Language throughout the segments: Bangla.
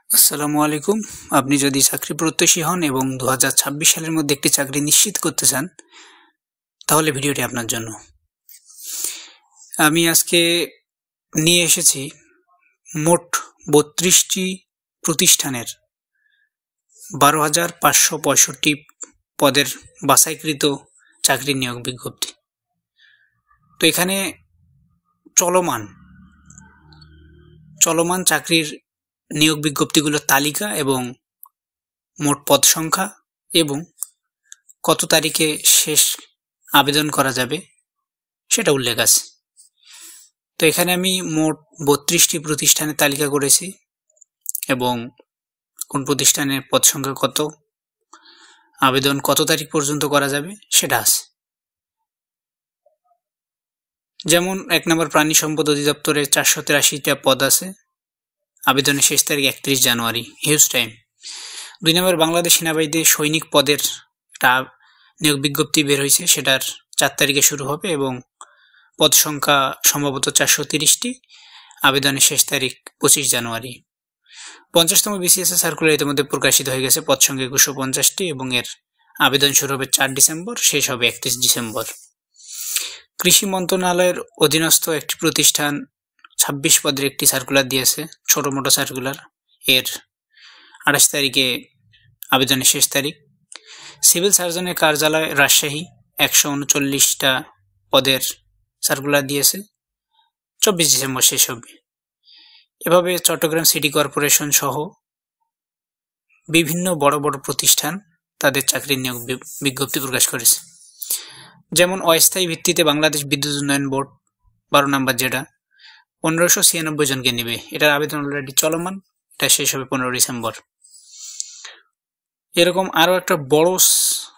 আসসালামু আলাইকুম। আপনি যদি চাকরি প্রত্যাশী হন এবং ২০২৬ সালের মধ্যে একটি চাকরি নিশ্চিত করতে চান, তাহলে ভিডিওটি আপনার জন্য। আমি আজকে নিয়ে এসেছি মোট ৩২টি প্রতিষ্ঠানের ১২,৫৬৫ পদের বাছাইকৃত চাকরির নিয়োগ বিজ্ঞপ্তি। তো এখানে চলমান চাকরির নিয়োগ বিজ্ঞপ্তিগুলোর তালিকা এবং মোট পদ সংখ্যা এবং কত তারিখে শেষ আবেদন করা যাবে সেটা উল্লেখ আছে। তো এখানে আমি মোট ৩২টি প্রতিষ্ঠানের তালিকা করেছি এবং কোন প্রতিষ্ঠানের পদ সংখ্যা কত, আবেদন কত তারিখ পর্যন্ত করা যাবে সেটা আছে। যেমন ১ নম্বর প্রাণী সম্পদ অধিদপ্তরে ৪৮৩টা পদ আছে, আবেদনের শেষ তারিখ ৩১ জানুয়ারি, হিউজ টাইম। ২ নম্বর বাংলাদেশ সেনাবাহিনীতে সৈনিক পদের একটা নিয়োগ বিজ্ঞপ্তি বের হয়েছে, সেটার ৪ তারিখে শুরু হবে এবং পদ সংখ্যা সম্ভবত ৪৩০টি, আবেদনের শেষ তারিখ ২৫ জানুয়ারি। ৫০তম বিসিএস সার্কুলার ইতিমধ্যে প্রকাশিত হয়ে গেছে, পদ সংখ্যা ২৫০টি এবং এর আবেদন শুরু হবে ৪ ডিসেম্বর, শেষ হবে ৩১ ডিসেম্বর। কৃষি মন্ত্রণালয়ের অধীনস্থ একটি প্রতিষ্ঠান ২৬ পদের একটি সার্কুলার দিয়েছে, ছোট মোটো সার্কুলার, এর ২৮ তারিখে আবেদনের শেষ তারিখ। সিভিল সার্জনের কার্যালয় রাজশাহী ১৩৯টা পদের সার্কুলার দিয়েছে, ২৪ ডিসেম্বর শেষ হবে। এভাবে চট্টগ্রাম সিটি কর্পোরেশন সহ বিভিন্ন বড় বড় প্রতিষ্ঠান তাদের চাকরির নিয়োগ বিজ্ঞপ্তি প্রকাশ করেছে। যেমন অস্থায়ী ভিত্তিতে বাংলাদেশ বিদ্যুৎ উন্নয়ন বোর্ড ১২ নম্বর, যেটা ১৫৯৬ জনকে নেবে, এটার আবেদন অলরেডি চলমান, এটা শেষ হবে ১৫ ডিসেম্বর। এরকম আরও একটা বড়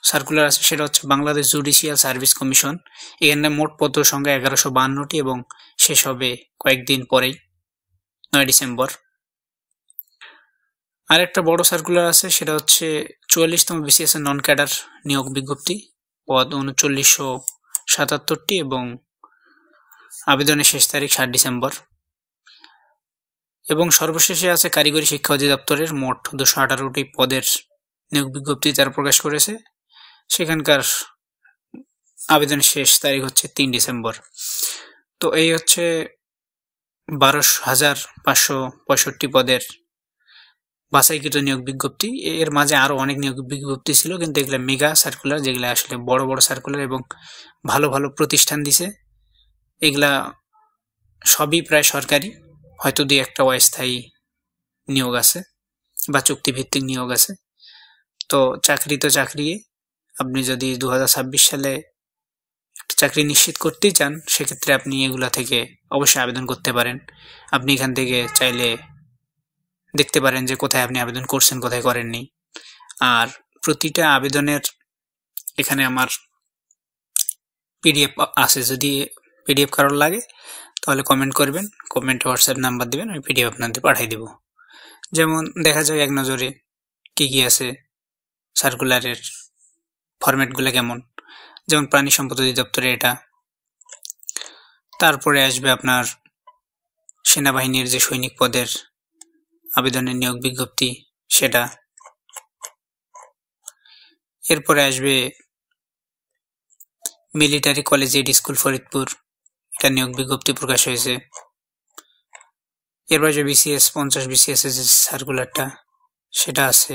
সার্কুলার আছে, সেটা হচ্ছে বাংলাদেশ জুডিশিয়াল সার্ভিস কমিশন। এখানে মোট পদ সংখ্যা ১১৫২টি এবং শেষ হবে কয়েকদিন পরেই, ৯ ডিসেম্বর। আর একটা বড় সার্কুলার আছে, সেটা হচ্ছে ৪৪তম বিসিএস নন ক্যাডার নিয়োগ বিজ্ঞপ্তি, পদ ৩৯৭৭টি এবং আবেদনের শেষ তারিখ ৭ ডিসেম্বর। এবং সর্বশেষে আছে কারিগরি শিক্ষা অধিদপ্তরের মোট ২১৮টি পদের নিয়োগ বিজ্ঞপ্তি তারা প্রকাশ করেছে, সেখানকার আবেদনের শেষ তারিখ হচ্ছে ৩ ডিসেম্বর। তো এই হচ্ছে ১২,৫৬৫ পদের বাছাইকৃত নিয়োগ বিজ্ঞপ্তি। এর মাঝে আরও অনেক নিয়োগ বিজ্ঞপ্তি ছিল, কিন্তু এগুলো মেগা সার্কুলার, যেগুলো আসলে বড় বড় সার্কুলার এবং ভালো ভালো প্রতিষ্ঠান দিছে। এগুলা সবই প্রায় সরকারি, হয়তো ২-১টা অস্থায়ী নিয়োগ আছে বা চুক্তিভিত্তিক নিয়োগ আছে। তো চাকরি তো চাকরি, আপনি যদি ২০২৬ সালে একটা চাকরি নিশ্চিত করতেই চান, সেক্ষেত্রে আপনি এগুলা থেকে অবশ্যই আবেদন করতে পারেন। আপনি এখান থেকে চাইলে দেখতে পারেন যে কোথায় আপনি আবেদন করছেন, কোথায় করেননি। আর প্রতিটা আবেদনের এখানে আমার পিডিএফ আছে, যদি পিডিএফ কারোর লাগে তাহলে কমেন্ট করবেন, কমেন্টে হোয়াটসঅ্যাপ নাম্বার দেবেন, আমি পিডিএফ আপনাদের পাঠিয়ে দেব। যেমন দেখা যায় এক নজরে কি কি আছে, সার্কুলারের ফরম্যাটগুলো কেমন। যেমন প্রাণী সম্পদ অধিদপ্তরে এটা, তারপরে আসবে আপনার সেনাবাহিনীর যে সৈনিক পদের আবেদনের নিয়োগ বিজ্ঞপ্তি সেটা, এরপরে আসবে military college and school Faridpur, এটা নিয়োগ বিজ্ঞপ্তি প্রকাশ হয়েছে। এরপর যে বিসিএস 50 বিসিএস যে সার্কুলারটা সেটা আছে।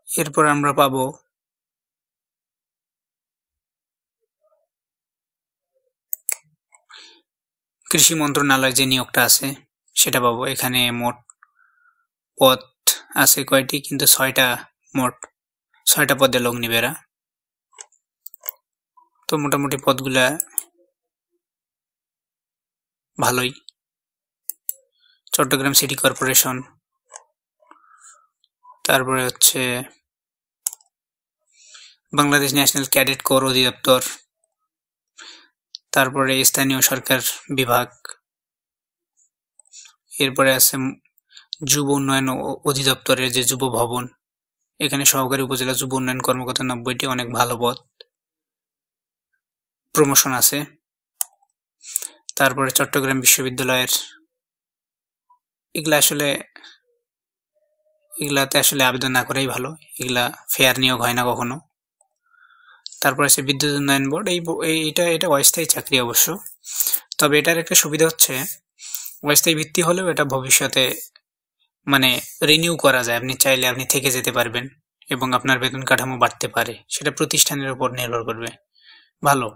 এরপর আমরা পাবো কৃষি মন্ত্রণালয় যে নিয়োগটা আছে সেটা পাবো। এখানে মোট পদ আছে কয়টি, কিন্তু মোট 6টা পদে লোক নিবে এরা। তো মোটামুটি পদগুলা ভালোই। চট্টগ্রাম সিটি কর্পোরেশন, তারপরে হচ্ছে বাংলাদেশ ন্যাশনাল ক্যাডেট কোর অধিদপ্তর, তারপরে স্থানীয় সরকার বিভাগ, এরপরে আছে যুব উন্নয়ন অধিদপ্তরের যে যুব ভবন, এখানে সহকারী উপজেলা যুব উন্নয়ন কর্মকর্তা 90টি, অনেক ভালো পদ, প্রমোশন আছে। তারপরে চট্টগ্রাম বিশ্ববিদ্যালয়ের এগুলাতে আসলে আবেদন না করাই ভালো, এগুলা ফেয়ার নিয়োগ হয় না কখনো। তারপর আছে বিদ্যুৎ উন্নয়ন বোর্ড। এটা অস্থায়ী চাকরি অবশ্য, তবে এটার একটা সুবিধা হচ্ছে অস্থায়ী ভিত্তি হলেও এটা ভবিষ্যতে মানে রিনিউ করা যায়, আপনি চাইলে আপনি থেকে যেতে পারবেন এবং আপনার বেতন কাঠামো বাড়তে পারে, সেটা প্রতিষ্ঠানের উপর নির্ভর করবে। ভালো।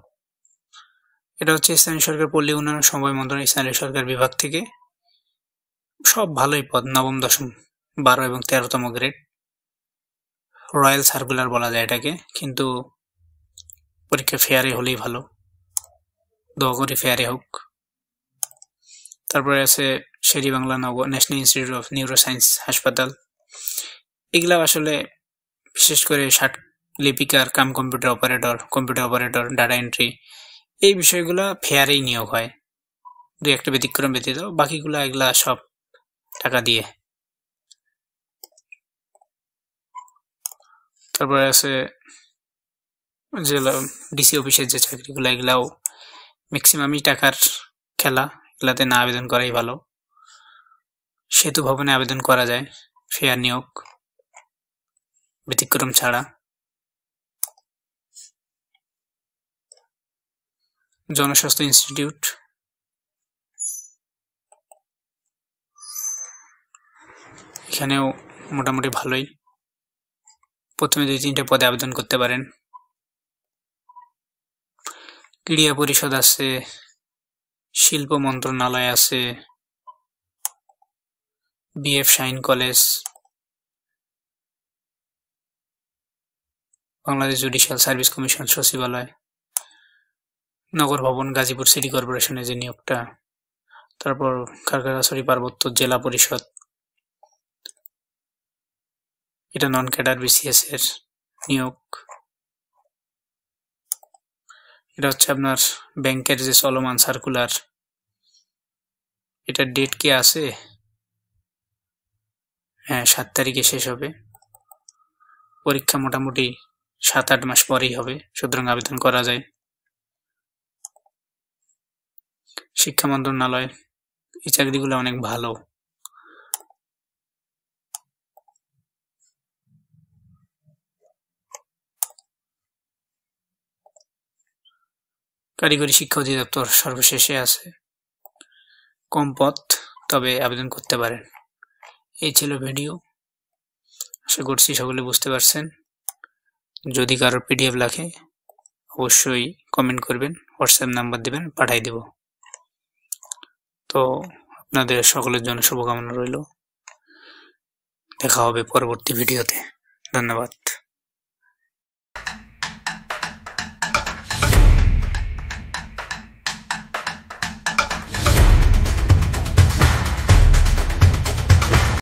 এটা হচ্ছে স্থানীয় সরকার পল্লী উন্নয়ন সমবায় মন্ত্রণালয় স্থানীয় সরকার বিভাগ থেকে, সব ভালোই পদ, নবম, দশম, 12 এবং 13তম গ্রেড, রয়্যাল সার্কুলার বলা যায় এটাকে, কিন্তু পরীক্ষা ফেয়ারে হলেই ভালো, দোয়া করি ফেয়ারে হোক। তারপরে আছে Sher-e Bangla Nagar national institute of neuroscience হাসপাতাল। এগুলা আসলে বিশেষ করে লিপিকার cum computer operator, data entry, এই বিষয়গুলো ফেয়ারেই নিয়োগ হয়, দুই একটা ব্যতিক্রম ব্যতীত, বাকিগুলা এগুলা সব টাকা দিয়ে। তারপরে আছে জেলা ডিসি অফিসের যে চাকরিগুলো, এগুলাও ম্যাক্সিমামই টাকার খেলা, এগুলাতে না আবেদন করাই ভালো। সেতু ভবনে আবেদন করা যায়, ফেয়ার নিয়োগ, ব্যতিক্রম ছাড়া। জনস্বাস্থ্য ইনস্টিটিউট, এখানেও মোটামুটি ভালোই, প্রথমে 2-3টে পদে আবেদন করতে পারেন। ক্রীড়া পরিষদ আছে, শিল্প মন্ত্রণালয় আছে, BF shine college, Bangladesh judicial service commission সচিবালয়, নগর ভবন গাজীপুর সিটি কর্পোরেশনের যে নিয়োগটা, তারপর খাগড়াছড়ি পার্বত্য জেলা পরিষদ, এটা নন ক্যাডার বিসিএস এর নিয়োগ। এটা হচ্ছে আপনার ব্যাংকের যে চলমান সার্কুলার, এটা ডেট কি আছে? হ্যাঁ, 7 তারিখে শেষ হবে, পরীক্ষা মোটামুটি 7-8 মাস পরেই হবে, সুতরাং আবেদন করা যায়। শিক্ষা মন্ত্রণালয়, এই চাকরিগুলো অনেক ভালো। কারিগরি শিক্ষা অধিদপ্তর সর্বশেষে আছে, কম পদ, তবে আবেদন করতে পারেন। এই ছিল ভিডিও, আশা করছি সকলে বুঝতে পারছেন। যদি কারোর পিডিএফ লাগে অবশ্যই কমেন্ট করবেন, হোয়াটসঅ্যাপ নাম্বার দেবেন, পাঠাই দেব। তো আপনাদের সকলের জন্য শুভকামনা রইল, দেখা হবে পরবর্তী ভিডিওতে, ধন্যবাদ।